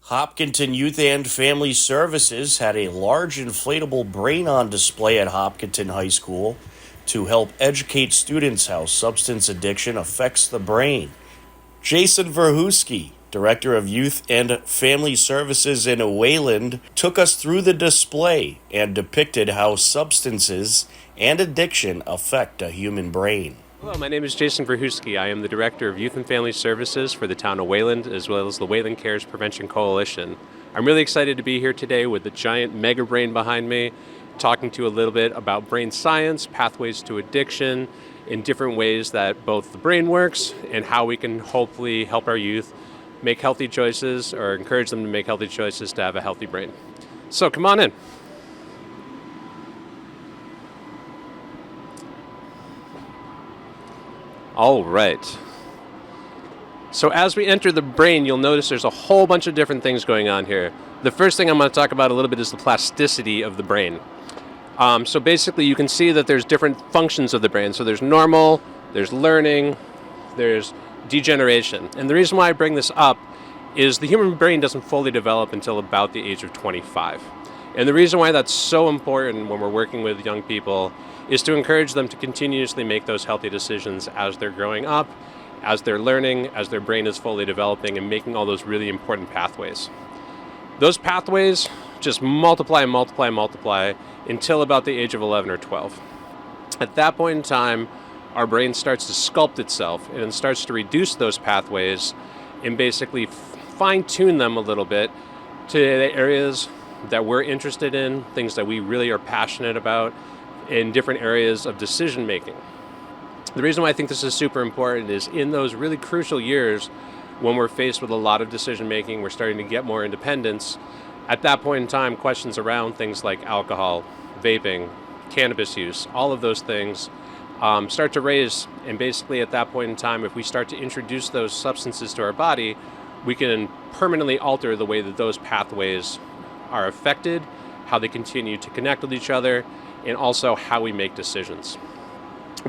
Hopkinton Youth and Family Services had a large inflatable brain on display at Hopkinton High School to help educate students how substance addiction affects the brain. Jason Verhusky, Director of Youth and Family Services in Wayland, took us through the display and depicted how substances and addiction affect a human brain. Hello, my name is Jason Verhusky. I am the Director of Youth and Family Services for the town of Wayland, as well as the Wayland Cares Prevention Coalition. I'm really excited to be here today with the giant mega brain behind me, talking to you a little bit about brain science, pathways to addiction, in different ways that both the brain works and how we can hopefully help our youth make healthy choices or encourage them to make healthy choices to have a healthy brain. So come on in. All right. So as we enter the brain, you'll notice there's a whole bunch of different things going on here. The first thing I'm going to talk about a little bit is the plasticity of the brain. So basically you can see that there's different functions of the brain. So there's normal, there's learning, there's degeneration. And the reason why I bring this up is the human brain doesn't fully develop until about the age of 25. And the reason why that's so important when we're working with young people is to encourage them to continuously make those healthy decisions as they're growing up, as they're learning, as their brain is fully developing and making all those really important pathways. Those pathways just multiply and multiply and multiply until about the age of 11 or 12. At that point in time, our brain starts to sculpt itself and it starts to reduce those pathways and basically fine-tune them a little bit to the areas that we're interested in, things that we really are passionate about, in different areas of decision making. The reason why I think this is super important is in those really crucial years when we're faced with a lot of decision making, we're starting to get more independence. At that point in time, questions around things like alcohol, vaping, cannabis use, all of those things start to raise. And basically at that point in time, if we start to introduce those substances to our body, we can permanently alter the way that those pathways are affected, how they continue to connect with each other, and also how we make decisions.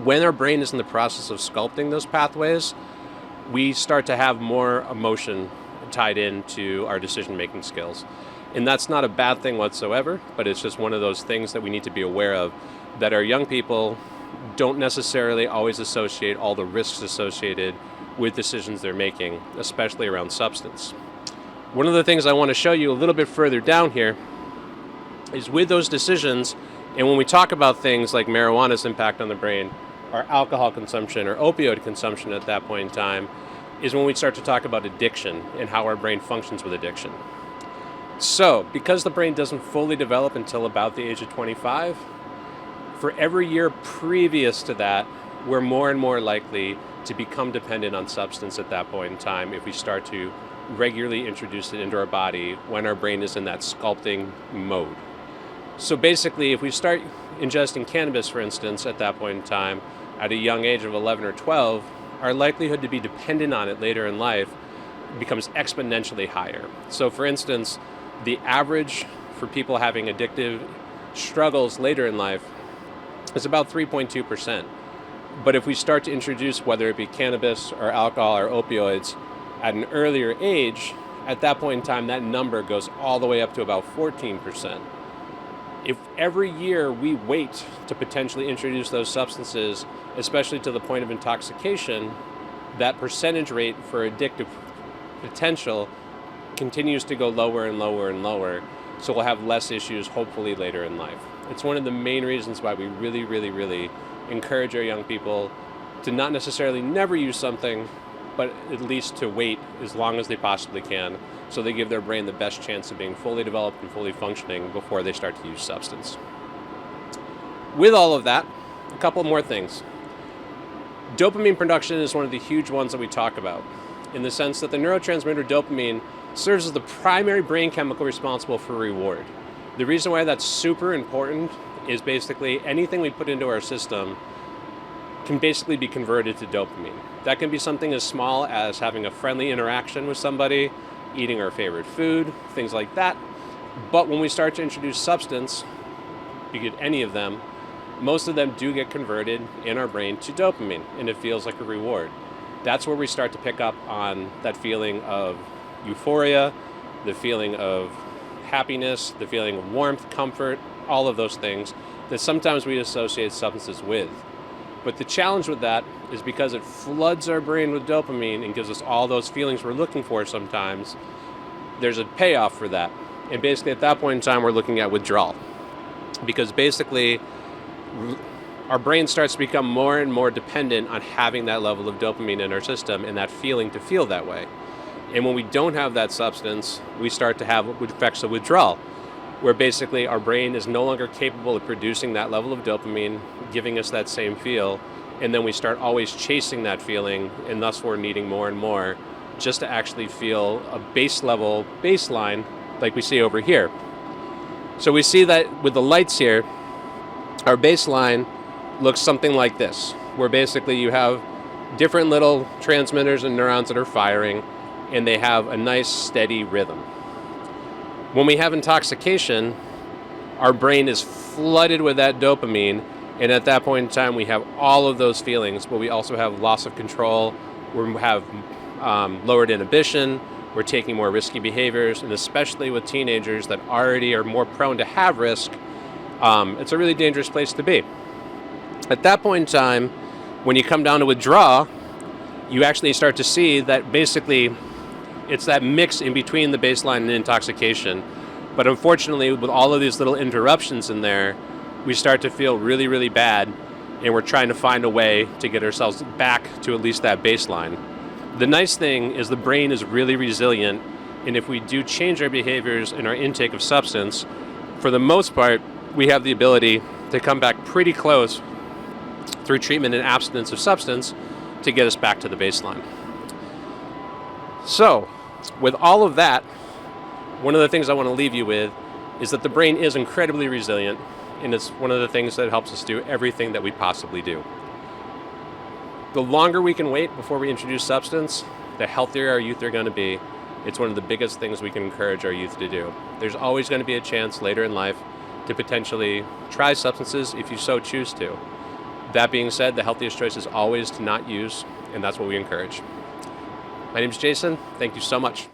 When our brain is in the process of sculpting those pathways, we start to have more emotion tied into our decision-making skills. And that's not a bad thing whatsoever, but it's just one of those things that we need to be aware of, that our young people don't necessarily always associate all the risks associated with decisions they're making, especially around substance. One of the things I want to show you a little bit further down here is with those decisions, and when we talk about things like marijuana's impact on the brain, or alcohol consumption, or opioid consumption at that point in time, is when we start to talk about addiction and how our brain functions with addiction. So, because the brain doesn't fully develop until about the age of 25, for every year previous to that, we're more and more likely to become dependent on substance at that point in time if we start to regularly introduce it into our body when our brain is in that sculpting mode. So basically, if we start ingesting cannabis, for instance, at that point in time, at a young age of 11 or 12, our likelihood to be dependent on it later in life becomes exponentially higher. So for instance, the average for people having addictive struggles later in life is about 3.2%. But if we start to introduce, whether it be cannabis or alcohol or opioids, at an earlier age, at that point in time, that number goes all the way up to about 14%. If every year we wait to potentially introduce those substances, especially to the point of intoxication, that percentage rate for addictive potential continues to go lower and lower and lower, so we'll have less issues hopefully later in life. It's one of the main reasons why we really, really, really encourage our young people to not necessarily never use something, but at least to wait as long as they possibly can, so they give their brain the best chance of being fully developed and fully functioning before they start to use substance. With all of that, a couple more things. Dopamine production is one of the huge ones that we talk about, in the sense that the neurotransmitter dopamine serves as the primary brain chemical responsible for reward. The reason why that's super important is basically anything we put into our system can basically be converted to dopamine. That can be something as small as having a friendly interaction with somebody, eating our favorite food, things like that. But when we start to introduce substance, you get any of them, most of them do get converted in our brain to dopamine, and it feels like a reward. That's where we start to pick up on that feeling of euphoria, the feeling of happiness, the feeling of warmth, comfort, all of those things that sometimes we associate substances with. But the challenge with that is because it floods our brain with dopamine and gives us all those feelings we're looking for sometimes, there's a payoff for that. And basically at that point in time, we're looking at withdrawal. Because basically, our brain starts to become more and more dependent on having that level of dopamine in our system and that feeling to feel that way. And when we don't have that substance, we start to have effects of withdrawal, where basically our brain is no longer capable of producing that level of dopamine, giving us that same feel, and then we start always chasing that feeling, and thus we're needing more and more just to actually feel a baseline like we see over here. So we see that with the lights here, our baseline looks something like this, where basically you have different little transmitters and neurons that are firing, and they have a nice steady rhythm. When we have intoxication, our brain is flooded with that dopamine, and at that point in time we have all of those feelings, but we also have loss of control, we have lowered inhibition, we're taking more risky behaviors, and especially with teenagers that already are more prone to have risk, it's a really dangerous place to be. At that point in time, when you come down to withdraw, you actually start to see that basically it's that mix in between the baseline and intoxication. But unfortunately, with all of these little interruptions in there, we start to feel really, really bad, and we're trying to find a way to get ourselves back to at least that baseline. The nice thing is the brain is really resilient, and if we do change our behaviors and our intake of substance, for the most part, we have the ability to come back pretty close through treatment and abstinence of substance to get us back to the baseline. So, with all of that, one of the things I want to leave you with is that the brain is incredibly resilient, and it's one of the things that helps us do everything that we possibly do. The longer we can wait before we introduce substance, the healthier our youth are going to be. It's one of the biggest things we can encourage our youth to do. There's always going to be a chance later in life to potentially try substances if you so choose to. That being said, the healthiest choice is always to not use, and that's what we encourage. My name is Jason. Thank you so much.